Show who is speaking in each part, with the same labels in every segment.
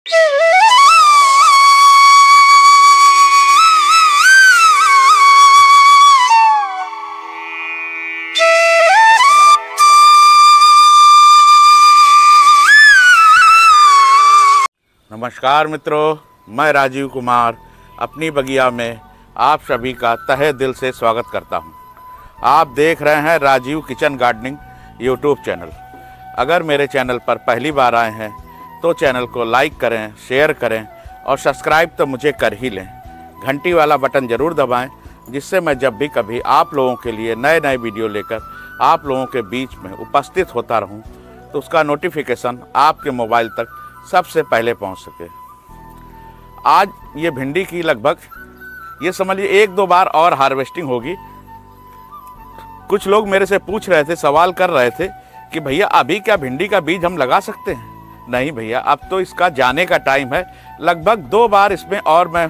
Speaker 1: नमस्कार मित्रों, मैं राजीव कुमार अपनी बगिया में आप सभी का तहे दिल से स्वागत करता हूं। आप देख रहे हैं Rajeev kitchen gardening YouTube channel. अगर मेरे चैनल पर पहली बार आए हैं तो चैनल को लाइक करें, शेयर करें और सब्सक्राइब तो मुझे कर ही लें। घंटी वाला बटन ज़रूर दबाएं, जिससे मैं जब भी कभी आप लोगों के लिए नए नए वीडियो लेकर आप लोगों के बीच में उपस्थित होता रहूं, तो उसका नोटिफिकेशन आपके मोबाइल तक सबसे पहले पहुंच सके। आज ये भिंडी की लगभग ये समझिए 1-2 बार और हार्वेस्टिंग होगी। कुछ लोग मेरे से पूछ रहे थे, सवाल कर रहे थे कि भैया अभी क्या भिंडी का बीज हम लगा सकते हैं? नहीं भैया, अब तो इसका जाने का टाइम है। लगभग 2 बार इसमें और मैं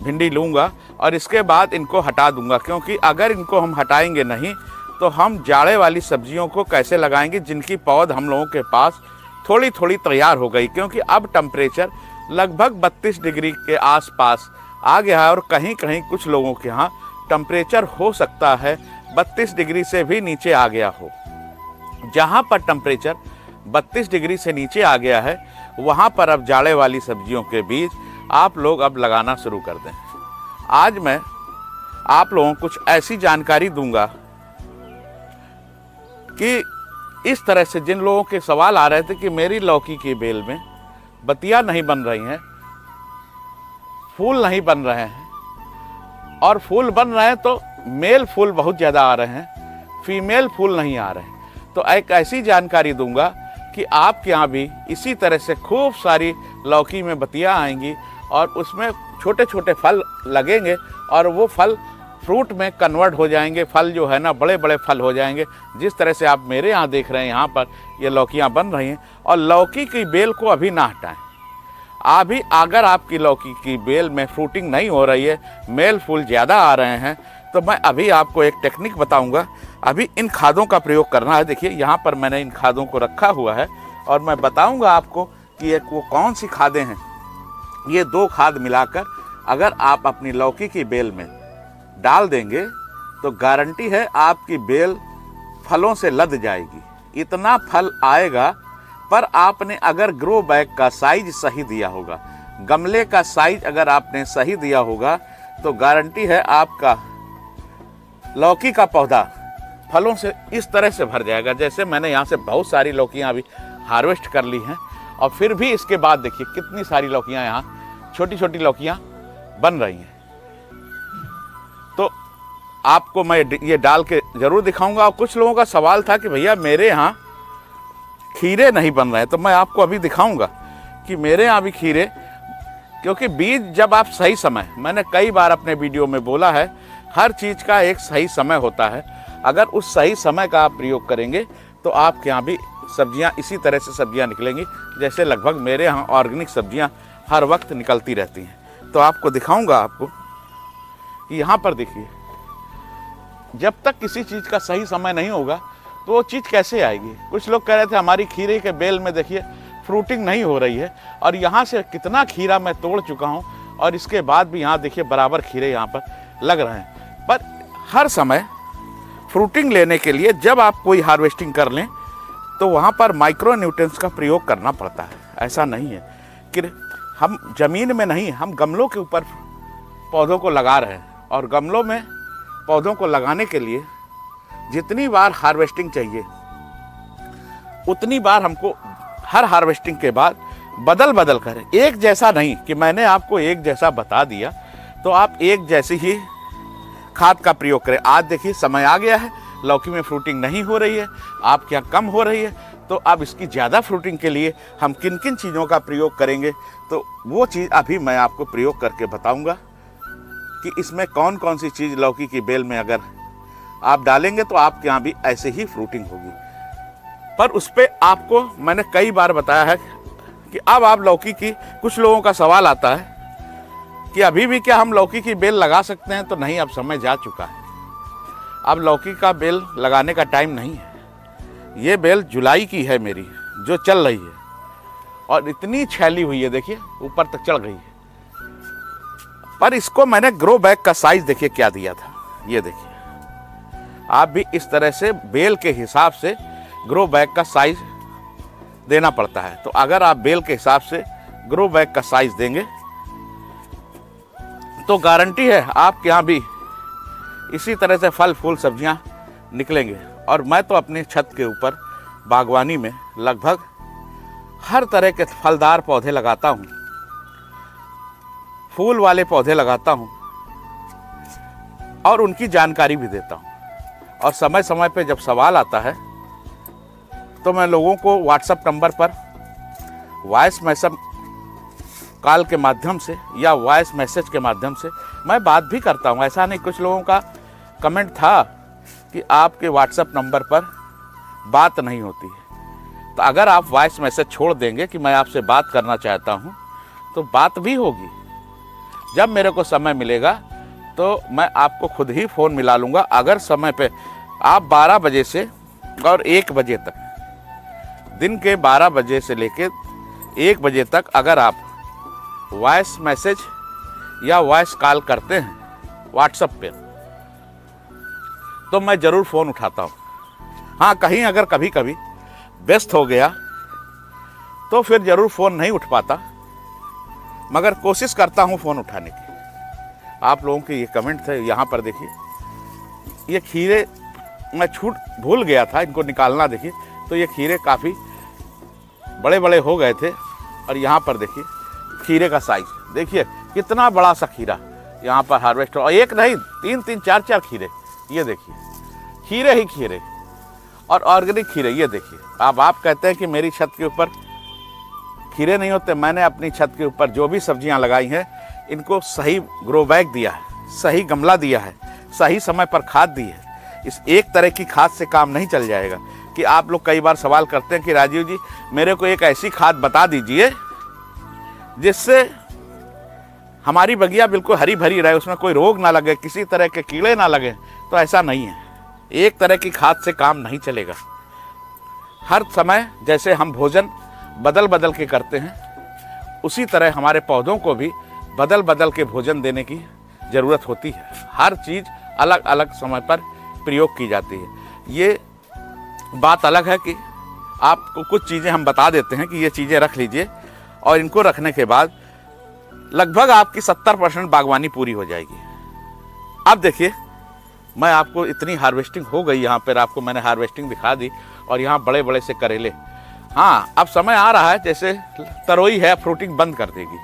Speaker 1: भिंडी लूँगा और इसके बाद इनको हटा दूँगा, क्योंकि अगर इनको हम हटाएंगे नहीं तो हम जाड़े वाली सब्जियों को कैसे लगाएंगे, जिनकी पौध हम लोगों के पास थोड़ी थोड़ी तैयार हो गई। क्योंकि अब टेम्परेचर लगभग 32 डिग्री के आसपास आ गया है और कहीं कहीं कुछ लोगों के यहाँ टेम्परेचर हो सकता है 32 डिग्री से भी नीचे आ गया हो। जहाँ पर टेम्परेचर 32 डिग्री से नीचे आ गया है वहाँ पर अब जाड़े वाली सब्जियों के बीज आप लोग अब लगाना शुरू कर दें। आज मैं आप लोगों को कुछ ऐसी जानकारी दूंगा कि इस तरह से जिन लोगों के सवाल आ रहे थे कि मेरी लौकी की बेल में बतिया नहीं बन रही हैं, फूल नहीं बन रहे हैं, और फूल बन रहे हैं तो मेल फूल बहुत ज़्यादा आ रहे हैं, फीमेल फूल नहीं आ रहे हैं, तो एक ऐसी जानकारी दूंगा कि आपके यहाँ भी इसी तरह से खूब सारी लौकी में बतिया आएंगी और उसमें छोटे छोटे फल लगेंगे और वो फल फ्रूट में कन्वर्ट हो जाएंगे। फल जो है ना बड़े बड़े फल हो जाएंगे। जिस तरह से आप मेरे यहाँ देख रहे हैं, यहाँ पर ये लौकियाँ बन रही हैं। और लौकी की बेल को अभी ना हटाएं। अभी अगर आपकी लौकी की बेल में फ्रूटिंग नहीं हो रही है, मेल फूल ज़्यादा आ रहे हैं, तो मैं अभी आपको एक टेक्निक बताऊँगा। अभी इन खादों का प्रयोग करना है। देखिए यहाँ पर मैंने इन खादों को रखा हुआ है और मैं बताऊँगा आपको कि एक वो कौन सी खादें हैं। ये 2 खाद मिलाकर अगर आप अपनी लौकी की बेल में डाल देंगे तो गारंटी है आपकी बेल फलों से लद जाएगी। इतना फल आएगा। पर आपने अगर ग्रो बैग का साइज सही दिया होगा, गमले का साइज अगर आपने सही दिया होगा, तो गारंटी है आपका लौकी का पौधा फलों से इस तरह से भर जाएगा। जैसे मैंने यहाँ से बहुत सारी लौकियाँ अभी हार्वेस्ट कर ली हैं और फिर भी इसके बाद देखिए कितनी सारी लौकियाँ यहाँ छोटी छोटी लौकियाँ बन रही हैं। तो आपको मैं ये डाल के ज़रूर दिखाऊंगा। और कुछ लोगों का सवाल था कि भैया मेरे यहाँ खीरे नहीं बन रहे हैं, तो मैं आपको अभी दिखाऊंगा कि मेरे यहाँ भी खीरे, क्योंकि बीज जब आप सही समय, मैंने कई बार अपने वीडियो में बोला है, हर चीज़ का एक सही समय होता है। अगर उस सही समय का आप प्रयोग करेंगे तो आपके यहाँ भी सब्जियाँ इसी तरह से सब्जियाँ निकलेंगी, जैसे लगभग मेरे यहाँ ऑर्गेनिक सब्जियाँ हर वक्त निकलती रहती हैं। तो आपको दिखाऊँगा आपको। यहाँ पर देखिए, जब तक किसी चीज़ का सही समय नहीं होगा तो वो चीज़ कैसे आएगी। कुछ लोग कह रहे थे हमारी खीरे के बेल में देखिए फ्रूटिंग नहीं हो रही है, और यहाँ से कितना खीरा मैं तोड़ चुका हूँ और इसके बाद भी यहाँ देखिए बराबर खीरे यहाँ पर लग रहे हैं। पर हर समय फ्रूटिंग लेने के लिए जब आप कोई हार्वेस्टिंग कर लें तो वहाँ पर माइक्रो न्यूट्रिएंट्स का प्रयोग करना पड़ता है। ऐसा नहीं है कि हम ज़मीन में नहीं, हम गमलों के ऊपर पौधों को लगा रहे हैं, और गमलों में पौधों को लगाने के लिए जितनी बार हार्वेस्टिंग चाहिए उतनी बार हमको हर हार्वेस्टिंग के बाद बदल बदल कर, एक जैसा नहीं कि मैंने आपको एक जैसा बता दिया तो आप एक जैसी ही खाद का प्रयोग करें। आज देखिए समय आ गया है, लौकी में फ्रूटिंग नहीं हो रही है, आपके यहाँ कम हो रही है, तो अब इसकी ज़्यादा फ्रूटिंग के लिए हम किन किन चीज़ों का प्रयोग करेंगे, तो वो चीज़ अभी मैं आपको प्रयोग करके बताऊँगा कि इसमें कौन कौन सी चीज़ लौकी की बेल में अगर आप डालेंगे तो आपके यहाँ भी ऐसे ही फ्रूटिंग होगी। पर उस पर आपको मैंने कई बार बताया है कि अब आप लौकी की, कुछ लोगों का सवाल आता है कि अभी भी क्या हम लौकी की बेल लगा सकते हैं, तो नहीं, अब समय जा चुका है। अब लौकी का बेल लगाने का टाइम नहीं है। ये बेल जुलाई की है मेरी जो चल रही है, और इतनी छैली हुई है, देखिए ऊपर तक चढ़ गई है। पर इसको मैंने ग्रो बैग का साइज देखिए क्या दिया था, ये देखिए। आप भी इस तरह से बेल के हिसाब से ग्रो बैग का साइज देना पड़ता है। तो अगर आप बेल के हिसाब से ग्रो बैग का साइज देंगे तो गारंटी है आपके यहाँ भी इसी तरह से फल फूल सब्जियां निकलेंगे। और मैं तो अपनी छत के ऊपर बागवानी में लगभग हर तरह के फलदार पौधे लगाता हूँ, फूल वाले पौधे लगाता हूँ और उनकी जानकारी भी देता हूँ। और समय समय पे जब सवाल आता है तो मैं लोगों को व्हाट्सएप नंबर पर वॉइस मैसेज कॉल के माध्यम से या वॉइस मैसेज के माध्यम से मैं बात भी करता हूँ। ऐसा नहीं, कुछ लोगों का कमेंट था कि आपके व्हाट्सएप नंबर पर बात नहीं होती है। तो अगर आप वॉइस मैसेज छोड़ देंगे कि मैं आपसे बात करना चाहता हूँ तो बात भी होगी। जब मेरे को समय मिलेगा तो मैं आपको खुद ही फ़ोन मिला लूँगा। अगर समय पे आप 12 बजे से और 1 बजे तक, दिन के 12 बजे से लेकर 1 बजे तक अगर आप वॉइस मैसेज या वॉइस कॉल करते हैं व्हाट्सएप पे तो मैं ज़रूर फ़ोन उठाता हूँ। हाँ, कहीं अगर कभी कभी व्यस्त हो गया तो फिर ज़रूर फ़ोन नहीं उठ पाता, मगर कोशिश करता हूँ फ़ोन उठाने की। आप लोगों के ये कमेंट थे, यहाँ पर देखिए ये खीरे मैं भूल गया था इनको निकालना। देखिए तो ये खीरे काफ़ी बड़े बड़े हो गए थे। और यहाँ पर देखिए खीरे का साइज देखिए कितना बड़ा सा खीरा यहाँ पर हार्वेस्ट हो। और एक नहीं, 3-3, 4-4 खीरे, ये देखिए खीरे ही खीरे और ऑर्गेनिक खीरे। ये देखिए आप कहते हैं कि मेरी छत के ऊपर खीरे नहीं होते। मैंने अपनी छत के ऊपर जो भी सब्जियां लगाई हैं इनको सही ग्रो बैग दिया है, सही गमला दिया है, सही समय पर खाद दी है। इस एक तरह की खाद से काम नहीं चल जाएगा। कि आप लोग कई बार सवाल करते हैं कि राजीव जी मेरे को एक ऐसी खाद बता दीजिए जिससे हमारी बगिया बिल्कुल हरी भरी रहे, उसमें कोई रोग ना लगे, किसी तरह के कीड़े ना लगे। तो ऐसा नहीं है, एक तरह की खाद से काम नहीं चलेगा। हर समय जैसे हम भोजन बदल बदल के करते हैं उसी तरह हमारे पौधों को भी बदल बदल के भोजन देने की ज़रूरत होती है। हर चीज़ अलग अलग समय पर प्रयोग की जाती है। ये बात अलग है कि आपको कुछ चीज़ें हम बता देते हैं कि ये चीज़ें रख लीजिए और इनको रखने के बाद लगभग आपकी 70% बागवानी पूरी हो जाएगी। अब देखिए मैं आपको इतनी हार्वेस्टिंग हो गई, यहाँ पर आपको मैंने हार्वेस्टिंग दिखा दी और यहाँ बड़े बड़े से करेले। हाँ, अब समय आ रहा है जैसे तरोई है फ्रूटिंग बंद कर देगी।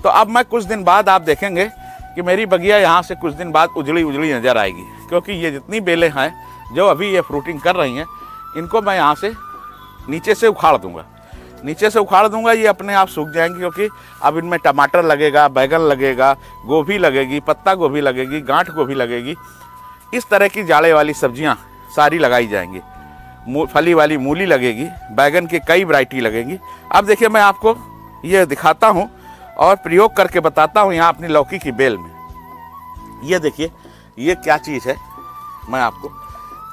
Speaker 1: तो अब मैं कुछ दिन बाद आप देखेंगे कि मेरी बगिया यहाँ से कुछ दिन बाद उजड़ी उजड़ी नज़र आएगी, क्योंकि ये जितनी बेलें हैं जो अभी ये फ्रूटिंग कर रही हैं इनको मैं यहाँ से नीचे से उखाड़ दूँगा। नीचे से उखाड़ दूँगा, ये अपने आप सूख जाएंगी, क्योंकि अब इनमें टमाटर लगेगा, बैगन लगेगा, गोभी लगेगी, पत्ता गोभी लगेगी, गांठ गोभी लगेगी। इस तरह की जाड़े वाली सब्जियाँ सारी लगाई जाएंगी। फली वाली मूली लगेगी, बैगन की कई वैरायटी लगेंगी। अब देखिए मैं आपको ये दिखाता हूँ और प्रयोग करके बताता हूँ यहाँ अपनी लौकी की बेल में। ये देखिए ये क्या चीज़ है, मैं आपको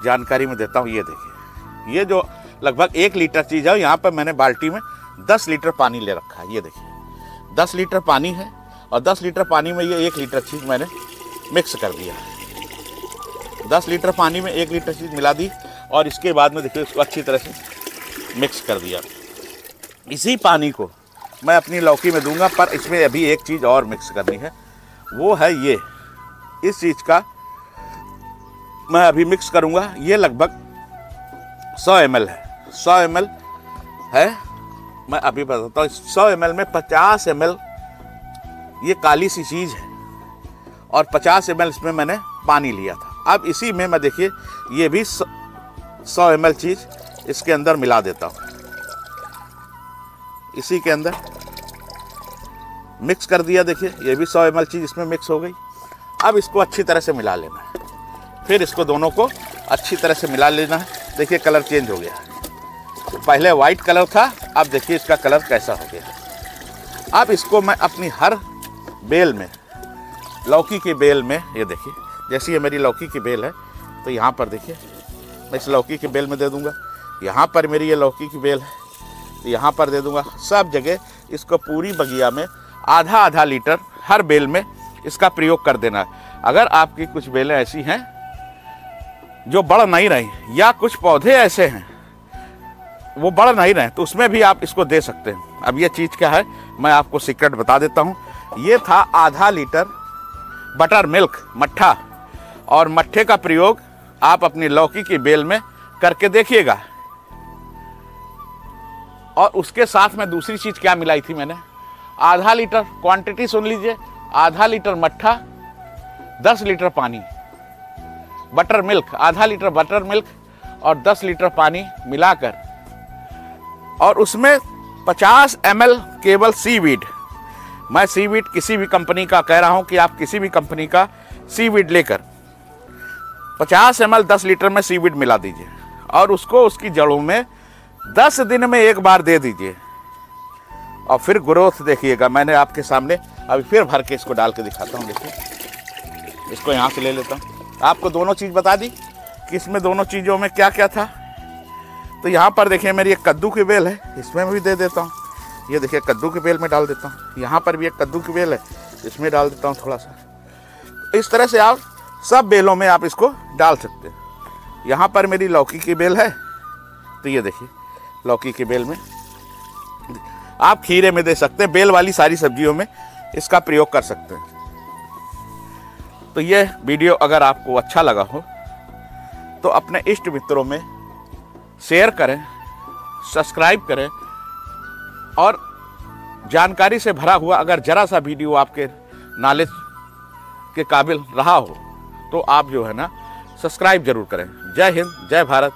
Speaker 1: जानकारी में देता हूँ। ये देखिए ये जो लगभग 1 लीटर चीज़ है, यहाँ पर मैंने बाल्टी में 10 लीटर पानी ले रखा है। ये देखिए 10 लीटर पानी है और 10 लीटर पानी में ये 1 लीटर चीज़ मैंने मिक्स कर दिया है। 10 लीटर पानी में 1 लीटर चीज़ मिला दी और इसके बाद में देखिए इसको अच्छी तरह से मिक्स कर दिया। इसी पानी को मैं अपनी लौकी में दूंगा, पर इसमें अभी एक चीज़ और मिक्स करनी है, वो है ये। इस चीज़ का मैं अभी मिक्स करूंगा। ये लगभग 100 ml है, 100 ml है। मैं अभी बताता हूँ, 100 ml में 50 ml ये काली सी चीज़ है और 50 ml इसमें मैंने पानी लिया था। अब इसी में मैं देखिए ये भी 100 ml चीज़ इसके अंदर मिला देता हूँ। इसी के अंदर मिक्स कर दिया। देखिए ये भी 100 ml चीज़ इसमें मिक्स हो गई। अब इसको अच्छी तरह से मिला लेना है, फिर इसको दोनों को अच्छी तरह से मिला लेना है। देखिए कलर चेंज हो गया, पहले वाइट कलर था, अब देखिए इसका कलर कैसा हो गया। अब इसको मैं अपनी हर बेल में, लौकी की बेल में, ये देखिए जैसी ये मेरी लौकी की बेल है तो यहाँ पर देखिए मैं इस लौकी की बेल में दे दूँगा। यहाँ पर मेरी ये लौकी की बेल है, तो यहाँ पर दे दूंगा। सब जगह इसको पूरी बगिया में आधा आधा लीटर हर बेल में इसका प्रयोग कर देना है। अगर आपकी कुछ बेलें ऐसी हैं जो बढ़ नहीं रही या कुछ पौधे ऐसे हैं वो बढ़ नहीं रहे तो उसमें भी आप इसको दे सकते हैं। अब ये चीज़ क्या है मैं आपको सीक्रेट बता देता हूँ। ये था आधा लीटर बटर मिल्क मट्ठा, और मट्ठे का प्रयोग आप अपनी लौकी की बेल में करके देखिएगा। और उसके साथ में दूसरी चीज़ क्या मिलाई थी मैंने, आधा लीटर, क्वांटिटी सुन लीजिए, आधा लीटर मट्ठा, 10 लीटर पानी, बटर मिल्क, आधा लीटर बटर मिल्क और 10 लीटर पानी मिलाकर, और उसमें 50 ml केवल सीवीड, मैं सीवीड किसी भी कंपनी का कह रहा हूं कि आप किसी भी कंपनी का सीवीड लेकर 50 ml 10 लीटर में सीवीड मिला दीजिए और उसको उसकी जड़ों में 10 दिन में एक बार दे दीजिए और फिर ग्रोथ देखिएगा। मैंने आपके सामने अभी फिर भर के इसको डाल के दिखाता हूँ। देखिए, इसको यहाँ से ले लेता हूँ। आपको दोनों चीज़ बता दी कि इसमें दोनों चीज़ों में क्या क्या था। तो यहाँ पर देखिए मेरी एक कद्दू की बेल है, इसमें भी दे देता हूँ। ये देखिए कद्दू की बेल में डाल देता हूँ। यहाँ पर भी एक कद्दू की बेल है, इसमें डाल देता हूँ थोड़ा सा। इस तरह से आप सब बेलों में आप इसको डाल सकते हैं। यहाँ पर मेरी लौकी की बेल है, तो ये देखिए लौकी की बेल में आप खीरे में दे सकते हैं, बेल वाली सारी सब्जियों में इसका प्रयोग कर सकते हैं। तो ये वीडियो अगर आपको अच्छा लगा हो तो अपने इष्ट मित्रों में शेयर करें, सब्सक्राइब करें, और जानकारी से भरा हुआ अगर ज़रा सा वीडियो आपके नॉलेज के काबिल रहा हो तो आप जो है ना सब्सक्राइब जरूर करें। जय हिंद, जय भारत।